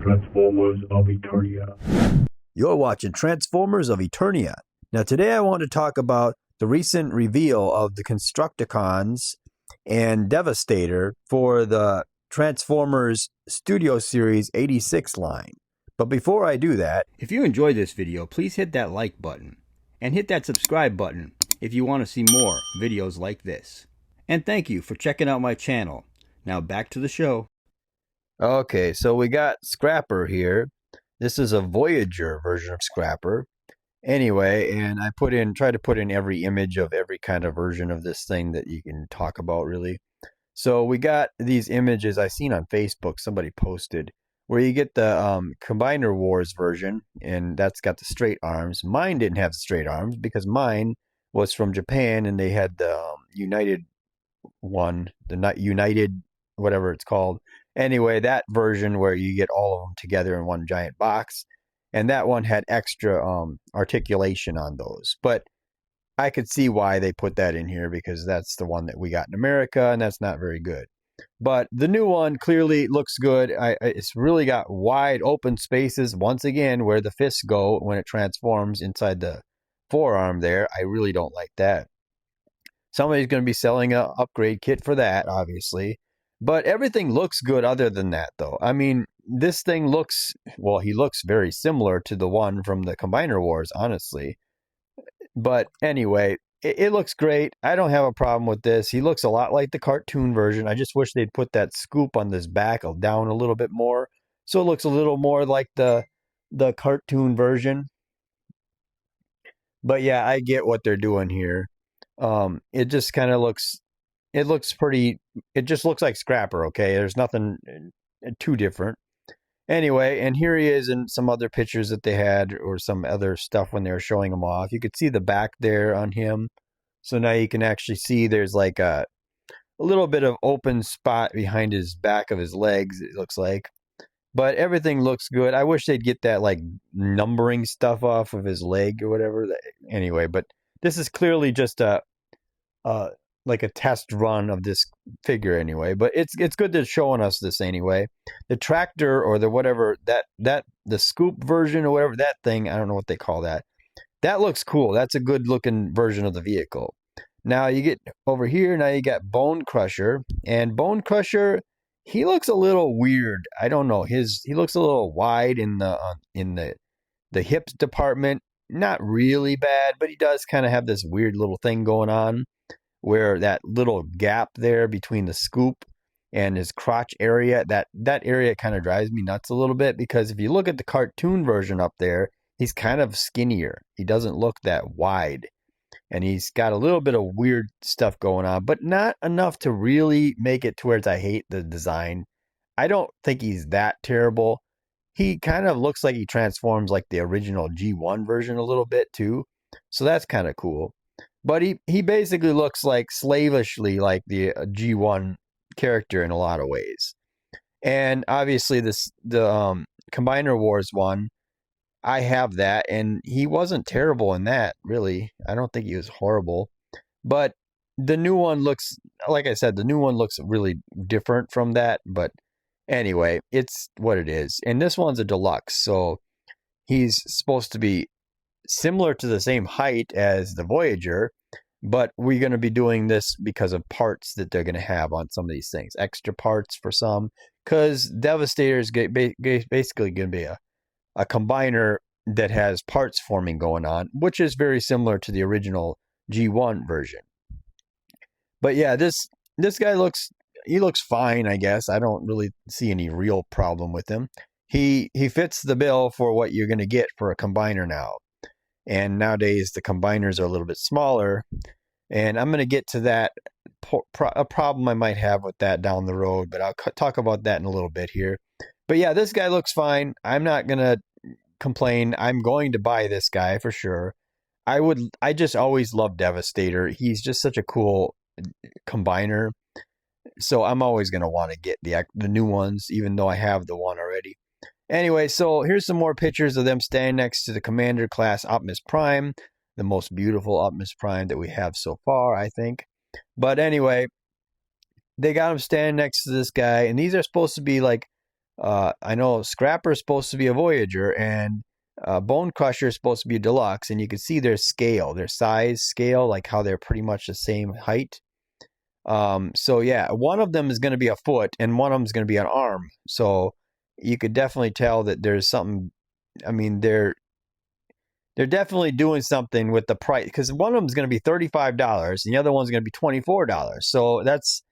Transformers of Eternia. You're watching Transformers of Eternia. Now today I want to talk about the recent reveal of the Constructicons and Devastator for the Transformers Studio Series 86 line. But before I do that, if you enjoyed this video, please hit that like button and hit that subscribe button if you want to see more videos like this. And thank you for checking out my channel. Now back to the show. okay, so we got Scrapper here. This is a Voyager version of Scrapper. Anyway, and I try to put in every image of every kind of version of this thing that you can talk about, really. So we got these images I seen on Facebook, somebody posted, where you get the Combiner Wars version, and that's got the straight arms. Mine didn't have the straight arms because mine was from Japan, and they had the United one, the United, whatever it's called. Anyway, that version where you get all of them together in one giant box, and that one had extra articulation on those. But I could see why they put that in here because that's the one that we got in America, and that's not very good. But the new one clearly looks good. It's really got wide open spaces, once again, where the fists go when it transforms inside the forearm there. I really don't like that. Somebody's going to be selling an upgrade kit for that, obviously. But everything looks good other than that, though. I mean, this thing looks, well, he looks very similar to the one from the Combiner Wars, honestly. But anyway, it looks great. I don't have a problem with this. He looks a lot like the cartoon version. I just wish they'd put that scoop on this back down a little bit more, so it looks a little more like the cartoon version. But yeah, I get what they're doing here. It just kind of looks, it just looks like Scrapper, okay? There's nothing too different. Anyway, and here he is in some other pictures that they had, or some other stuff when they were showing him off. You could see the back there on him. So now you can actually see there's like a little bit of open spot behind his back of his legs, it looks like. But everything looks good. I wish they'd get that like numbering stuff off of his leg or whatever. Anyway, but this is clearly just like a test run of this figure anyway, but it's good they're showing us this anyway. The tractor, or the whatever, the scoop version or whatever, that thing, I don't know what they call that. That looks cool. That's a good looking version of the vehicle. Now you get over here, now you got Bone Crusher, and Bone Crusher, he looks a little weird. I don't know, he looks a little wide in the hips department. Not really bad, but he does kind of have this weird little thing going on, where that little gap there between the scoop and his crotch area, that area kind of drives me nuts a little bit, because if you look at the cartoon version up there, he's kind of skinnier. He doesn't look that wide, and he's got a little bit of weird stuff going on, but not enough to really make it towards I hate the design. I don't think he's that terrible. He kind of looks like he transforms like the original G1 version a little bit too, so that's kind of cool. But he basically looks like slavishly like the G1 character in a lot of ways. And obviously the Combiner Wars one, I have that, and he wasn't terrible in that, really. I don't think he was horrible. But the new one looks, like I said, the new one looks really different from that. But anyway, it's what it is. And this one's a deluxe, so he's supposed to be similar to the same height as the Voyager, but we're going to be doing this because of parts that they're going to have on some of these things, extra parts for some, because Devastator is basically going to be a combiner that has parts forming going on, which is very similar to the original G1 version. But yeah, this guy looks fine, I guess. I don't really see any real problem with him. He fits the bill for what you're going to get for a combiner now. And nowadays, the combiners are a little bit smaller. And I'm going to get to that, a problem I might have with that down the road. But I'll talk about that in a little bit here. But yeah, this guy looks fine. I'm not going to complain. I'm going to buy this guy for sure. I just always love Devastator. He's just such a cool combiner. So I'm always going to want to get the new ones, even though I have the one already. Anyway, so here's some more pictures of them standing next to the Commander Class Optimus Prime, the most beautiful Optimus Prime that we have so far, I think. But anyway, they got him standing next to this guy, and these are supposed to be like I know Scrapper is supposed to be a Voyager, and Bone Crusher is supposed to be a Deluxe, and you can see their scale, their size scale, like how they're pretty much the same height. So yeah, one of them is going to be a foot, and one of them is going to be an arm. So you could definitely tell that there's something. I mean, they're definitely doing something with the price, because one of them is going to be $35 and the other one's going to be $24. So that's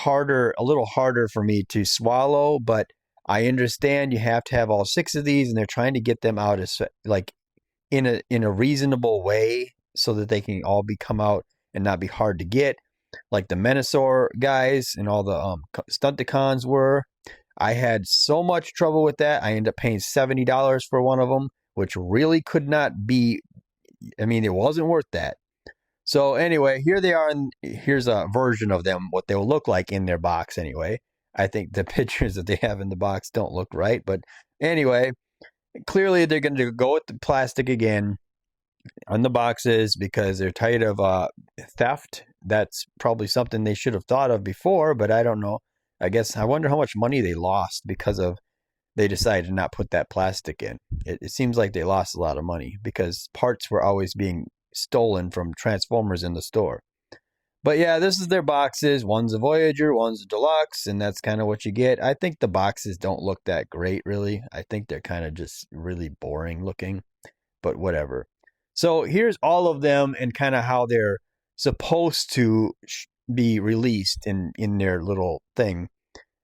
a little harder for me to swallow, but I understand you have to have all 6 of these, and they're trying to get them out as like in a reasonable way so that they can all come out and not be hard to get, like the Menasor guys and all the Stunticons were. I had so much trouble with that. I ended up paying $70 for one of them, which really could not be. I mean, it wasn't worth that. So anyway, here they are, and here's a version of them, what they'll look like in their box anyway. I think the pictures that they have in the box don't look right, but anyway, clearly they're going to go with the plastic again on the boxes because they're tired of theft. That's probably something they should have thought of before, but I don't know. I wonder how much money they lost because they decided to not put that plastic in. It seems like they lost a lot of money because parts were always being stolen from Transformers in the store. But yeah, this is their boxes. One's a Voyager, one's a Deluxe, and that's kind of what you get. I think the boxes don't look that great, really. I think they're kind of just really boring looking, but whatever. So here's all of them and kind of how they're supposed to be released in their little thing.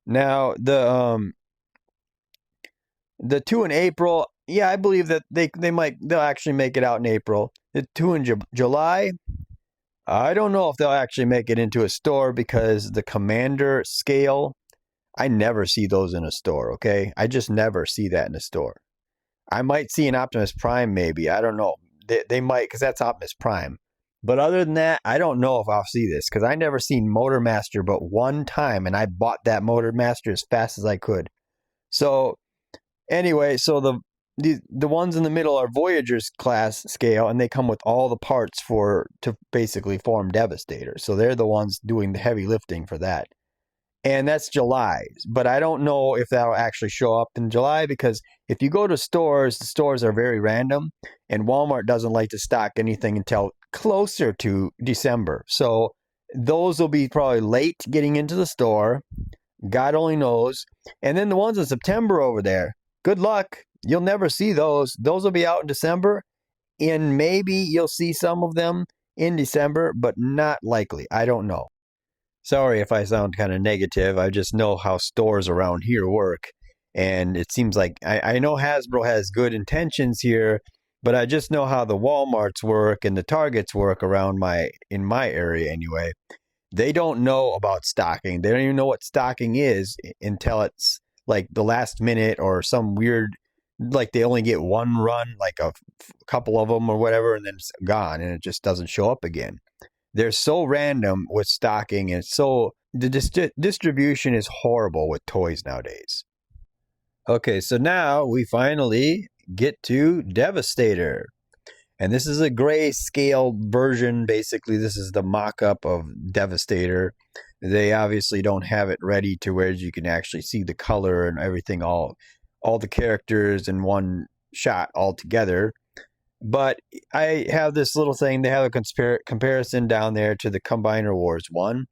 Now the 2 in April, yeah, I believe that they'll actually make it out in April. The 2 in July, I don't know if they'll actually make it into a store because the Commander scale, I never see those in a store. Okay, I just never see that in a store. I might see an Optimus Prime, maybe. I don't know. They might, because that's Optimus Prime. But other than that, I don't know if I'll see this because I never seen Motor Master but one time, and I bought that Motor Master as fast as I could. So anyway, so the ones in the middle are Voyager's class scale, and they come with all the parts to basically form Devastator. So they're the ones doing the heavy lifting for that. And that's July. But I don't know if that'll actually show up in July because if you go to stores, the stores are very random, and Walmart doesn't like to stock anything until closer to December. So those will be probably late getting into the store. God only knows. And then the ones in September over there, good luck. You'll never see those. Those will be out in December, and maybe you'll see some of them in December, but not likely. I don't know. Sorry if I sound kind of negative. I just know how stores around here work. And it seems like I know Hasbro has good intentions here, but I just know how the Walmarts work and the Targets work in my area anyway. They don't know about stocking. They don't even know what stocking is until it's like the last minute or some weird, like they only get one run, like a couple of them or whatever, and then it's gone and it just doesn't show up again. They're so random with stocking, and the distribution is horrible with toys nowadays. Okay, so now we finally get to Devastator. And this is a grayscale version. Basically, this is the mock-up of Devastator. They obviously don't have it ready to where you can actually see the color and everything, all the characters in one shot all together. But I have this little thing. They have a comparison down there to the Combiner Wars one.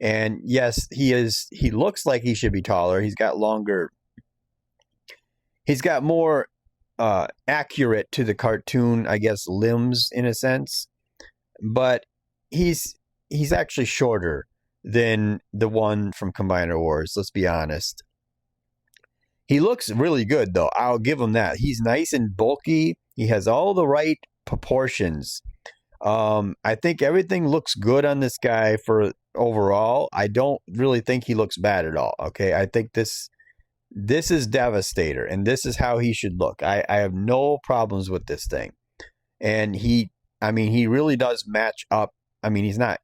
And yes, he looks like he should be taller. He's got more accurate to the cartoon, I guess, limbs in a sense. But he's actually shorter than the one from Combiner Wars, let's be honest. He looks really good, though. I'll give him that. He's nice and bulky. He has all the right proportions. I think everything looks good on this guy for overall. I don't really think he looks bad at all. Okay, I think this is Devastator, and this is how he should look. I have no problems with this thing. And he really does match up. I mean, he's not...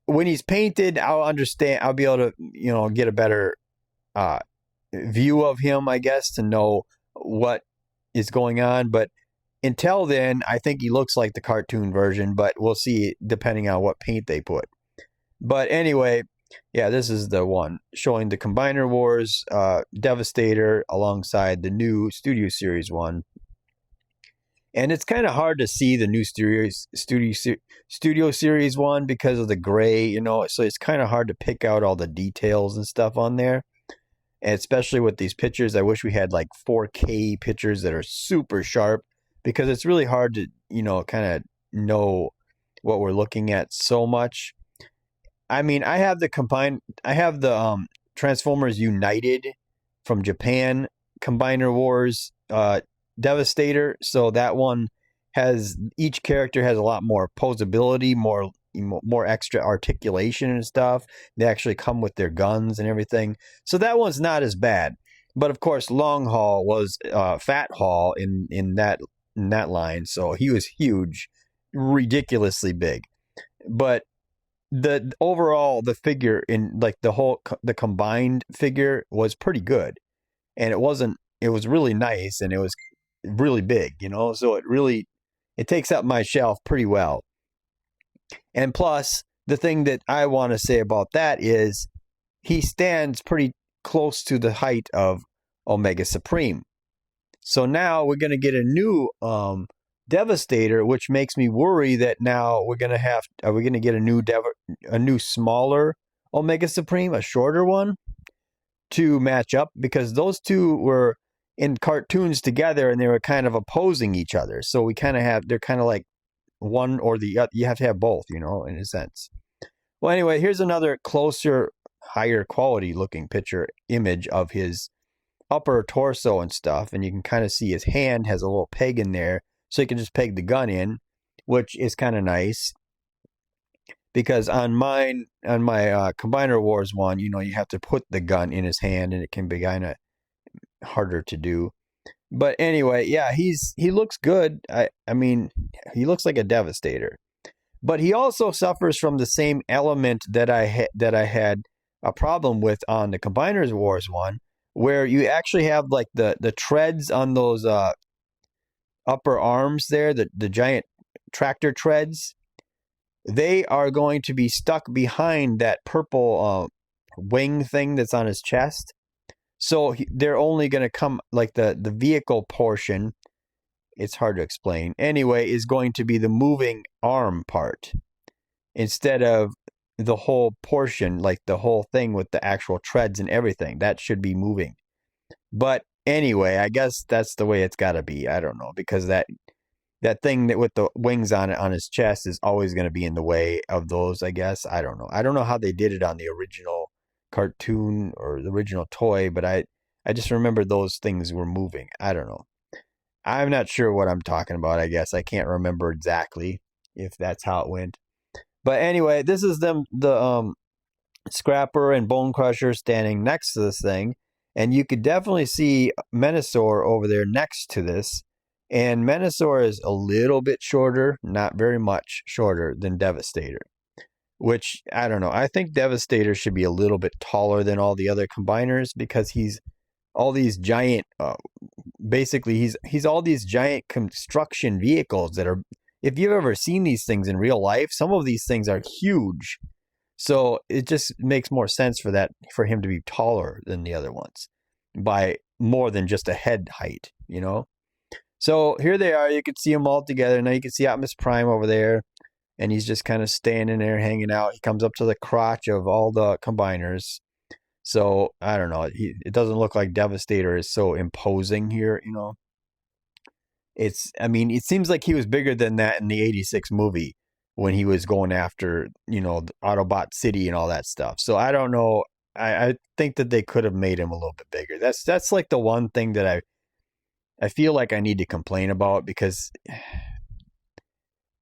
When he's painted, I'll understand. I'll be able to, get a better view of him, I guess, to know what is going on. But until then, I think he looks like the cartoon version, but we'll see depending on what paint they put. But anyway, Yeah, this is the one showing the Combiner Wars Devastator alongside the new Studio Series one. And it's kind of hard to see the new Studio Series one because of the gray, you know. So it's kind of hard to pick out all the details and stuff on there. And especially with these pictures, I wish we had like 4K pictures that are super sharp, because it's really hard to, you know, kind of know what we're looking at so much. I mean, I have the Transformers United from Japan Combiner Wars Devastator. So that one has, each character has a lot more posability, more extra articulation and stuff. They actually come with their guns and everything. So that one's not as bad. But of course, Long Haul was Fat Haul in that line. So he was huge, ridiculously big. But the overall, the figure in like the combined figure was pretty good. And it was really nice, and it was really big, you know, so it takes up my shelf pretty well. And plus, the thing that I want to say about that is he stands pretty close to the height of Omega Supreme. So now we're going to get a new Devastator, which makes me worry that now are we going to get a new smaller Omega Supreme, a shorter one, to match up, because those two were in cartoons together and they were kind of opposing each other. So they're kind of like one or the other. You have to have both, you know, in a sense. Well, anyway, here's another closer, higher quality looking image of his upper torso and stuff. And you can kind of see his hand has a little peg in there, so you can just peg the gun in, which is kind of nice. Because on my Combiner Wars one, you know, you have to put the gun in his hand, and it can be kind of harder to do. But anyway, yeah, he looks good. I mean, he looks like a Devastator. But he also suffers from the same element that I had a problem with on the Combiners Wars one, where you actually have like the treads on those upper arms there, the giant tractor treads. They are going to be stuck behind that purple wing thing that's on his chest. So they're only going to come, like the vehicle portion, it's hard to explain. Anyway, is going to be the moving arm part instead of the whole portion, like the whole thing with the actual treads and everything. That should be moving. But anyway, I guess that's the way it's got to be. I don't know, because that thing that with the wings on it on his chest is always going to be in the way of those, I guess. I don't know. I don't know how they did it on the original cartoon or the original toy, but I just remember those things were moving. I don't know. I'm not sure what I'm talking about, I guess. I can't remember exactly if that's how it went. But anyway, this is the Scrapper and Bone Crusher standing next to this thing. And you could definitely see Menasor over there next to this. And Menasor is a little bit shorter, not very much shorter than Devastator. Which, I don't know. I think Devastator should be a little bit taller than all the other combiners, because he's all these giant, basically he's all these giant construction vehicles that are, if you've ever seen these things in real life, some of these things are huge. So it just makes more sense for him to be taller than the other ones by more than just a head height, you know? So here they are. You can see them all together. Now you can see Optimus Prime over there. And he's just kind of standing there, hanging out. He comes up to the crotch of all the combiners. So, I don't know. It doesn't look like Devastator is so imposing here, you know. It seems like he was bigger than that in the 86 movie when he was going after, you know, the Autobot City and all that stuff. So, I don't know. I think that they could have made him a little bit bigger. That's like the one thing that I feel like I need to complain about, because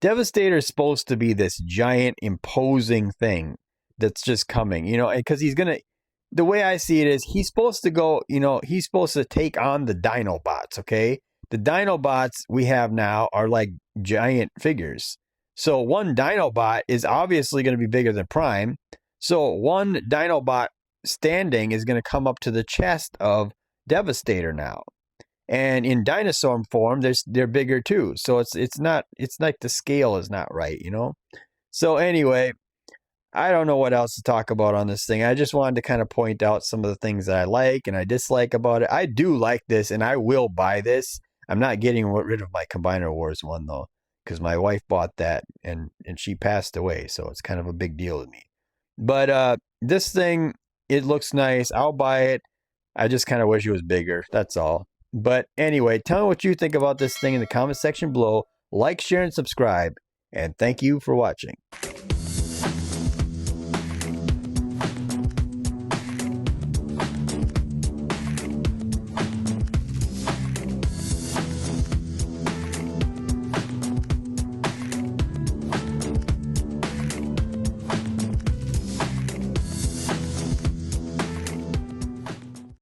Devastator is supposed to be this giant, imposing thing that's just coming, you know, because the way I see it is he's supposed to go, you know, he's supposed to take on the Dinobots, okay? The Dinobots we have now are like giant figures. So one Dinobot is obviously going to be bigger than Prime. So one Dinobot standing is going to come up to the chest of Devastator now. And in dinosaur form, they're bigger too. So it's like the scale is not right, you know? So anyway, I don't know what else to talk about on this thing. I just wanted to kind of point out some of the things that I like and I dislike about it. I do like this, and I will buy this. I'm not getting rid of my Combiner Wars one, though, because my wife bought that, and she passed away, so it's kind of a big deal to me. But this thing, it looks nice. I'll buy it. I just kind of wish it was bigger. That's all. But anyway, tell me what you think about this thing in the comment section below. Like, share, and subscribe. And thank you for watching.